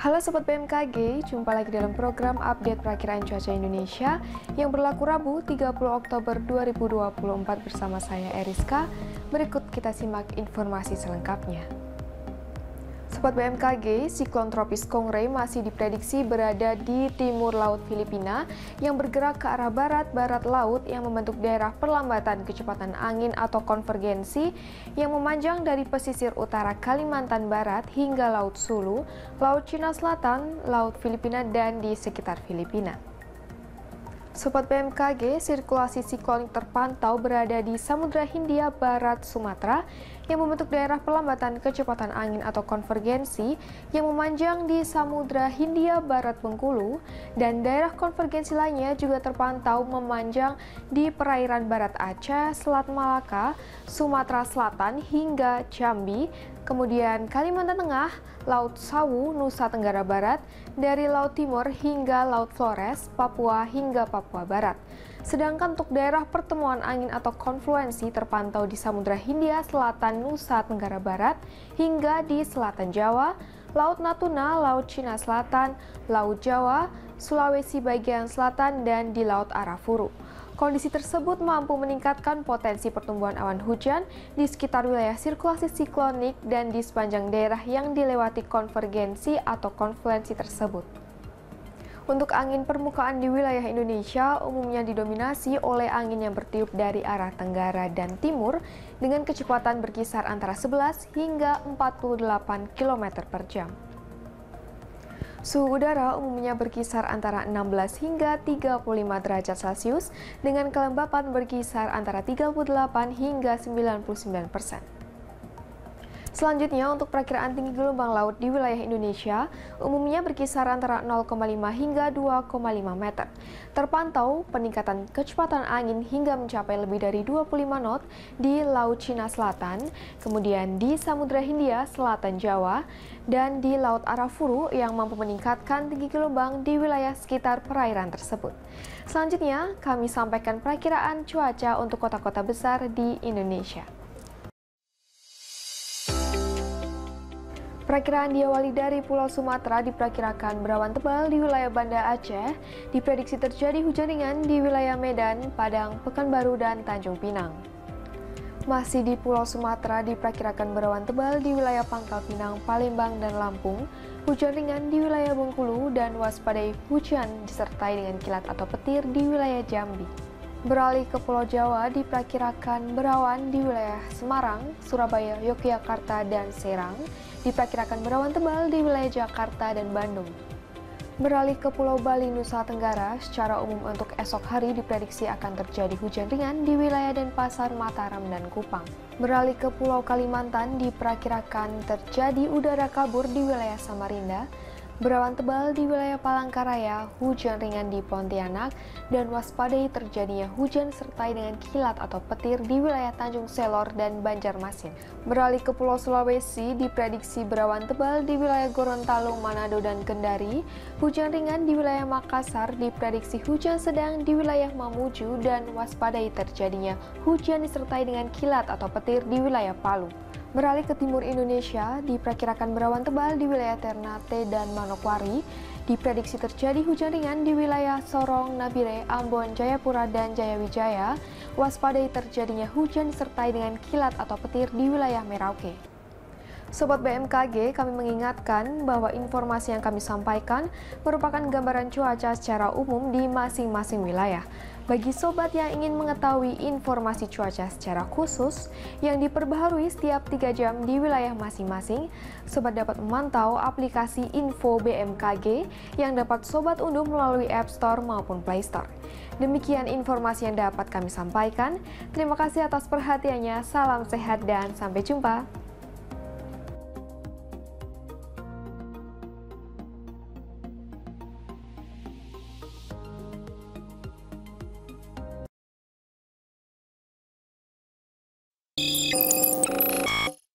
Halo Sobat BMKG, jumpa lagi dalam program update perakiraan cuaca Indonesia yang berlaku Rabu 30 Oktober 2024 bersama saya Eriska. Berikut kita simak informasi selengkapnya. Sobat BMKG, siklon tropis Kongre masih diprediksi berada di timur laut Filipina yang bergerak ke arah barat-barat laut yang membentuk daerah perlambatan kecepatan angin atau konvergensi yang memanjang dari pesisir utara Kalimantan Barat hingga Laut Sulu, Laut Cina Selatan, Laut Filipina, dan di sekitar Filipina. Sobat BMKG, sirkulasi siklonik terpantau berada di Samudra Hindia Barat Sumatera yang membentuk daerah pelambatan kecepatan angin atau konvergensi yang memanjang di Samudra Hindia Barat Bengkulu, dan daerah konvergensi lainnya juga terpantau memanjang di perairan Barat Aceh, Selat Malaka, Sumatera Selatan hingga Jambi, kemudian Kalimantan Tengah, Laut Sawu, Nusa Tenggara Barat, dari Laut Timur hingga Laut Flores, Papua hingga Papua Barat. Sedangkan untuk daerah pertemuan angin atau konfluensi terpantau di Samudra Hindia Selatan, Nusa Tenggara Barat, hingga di Selatan Jawa, Laut Natuna, Laut Cina Selatan, Laut Jawa, Sulawesi bagian selatan, dan di Laut Arafuru. Kondisi tersebut mampu meningkatkan potensi pertumbuhan awan hujan di sekitar wilayah sirkulasi siklonik dan di sepanjang daerah yang dilewati konvergensi atau konfluensi tersebut. Untuk angin permukaan di wilayah Indonesia umumnya didominasi oleh angin yang bertiup dari arah tenggara dan timur dengan kecepatan berkisar antara 11 hingga 48 km per jam. Suhu udara umumnya berkisar antara 16 hingga 35 derajat Celcius dengan kelembapan berkisar antara 38 hingga 99%. Selanjutnya, untuk perakiraan tinggi gelombang laut di wilayah Indonesia umumnya berkisar antara 0,5 hingga 2,5 meter. Terpantau peningkatan kecepatan angin hingga mencapai lebih dari 25 knot di Laut Cina Selatan, kemudian di Samudra Hindia, Selatan Jawa, dan di Laut Arafuru yang mampu meningkatkan tinggi gelombang di wilayah sekitar perairan tersebut. Selanjutnya, kami sampaikan perakiraan cuaca untuk kota-kota besar di Indonesia. Perakiraan diawali dari Pulau Sumatera diperkirakan berawan tebal di wilayah Banda Aceh, diprediksi terjadi hujan ringan di wilayah Medan, Padang, Pekanbaru, dan Tanjung Pinang. Masih di Pulau Sumatera diperkirakan berawan tebal di wilayah Pangkal Pinang, Palembang, dan Lampung, hujan ringan di wilayah Bengkulu, dan waspadai hujan disertai dengan kilat atau petir di wilayah Jambi. Beralih ke Pulau Jawa diperkirakan berawan di wilayah Semarang, Surabaya, Yogyakarta, dan Serang. Diperkirakan berawan tebal di wilayah Jakarta dan Bandung. Beralih ke Pulau Bali, Nusa Tenggara, secara umum untuk esok hari diprediksi akan terjadi hujan ringan di wilayah Denpasar, Mataram, dan Kupang. Beralih ke Pulau Kalimantan diperkirakan terjadi udara kabur di wilayah Samarinda, berawan tebal di wilayah Palangkaraya, hujan ringan di Pontianak, dan waspadai terjadinya hujan sertai dengan kilat atau petir di wilayah Tanjung Selor dan Banjarmasin. Beralih ke Pulau Sulawesi, diprediksi berawan tebal di wilayah Gorontalo, Manado, dan Kendari, hujan ringan di wilayah Makassar, diprediksi hujan sedang di wilayah Mamuju, dan waspadai terjadinya hujan disertai dengan kilat atau petir di wilayah Palu. Beralih ke timur Indonesia, diperkirakan berawan tebal di wilayah Ternate dan Manokwari, diprediksi terjadi hujan ringan di wilayah Sorong, Nabire, Ambon, Jayapura, dan Jayawijaya, waspadai terjadinya hujan disertai dengan kilat atau petir di wilayah Merauke. Sobat BMKG, kami mengingatkan bahwa informasi yang kami sampaikan merupakan gambaran cuaca secara umum di masing-masing wilayah. Bagi sobat yang ingin mengetahui informasi cuaca secara khusus yang diperbaharui setiap 3 jam di wilayah masing-masing, sobat dapat memantau aplikasi Info BMKG yang dapat sobat unduh melalui App Store maupun Play Store. Demikian informasi yang dapat kami sampaikan. Terima kasih atas perhatiannya, salam sehat dan sampai jumpa.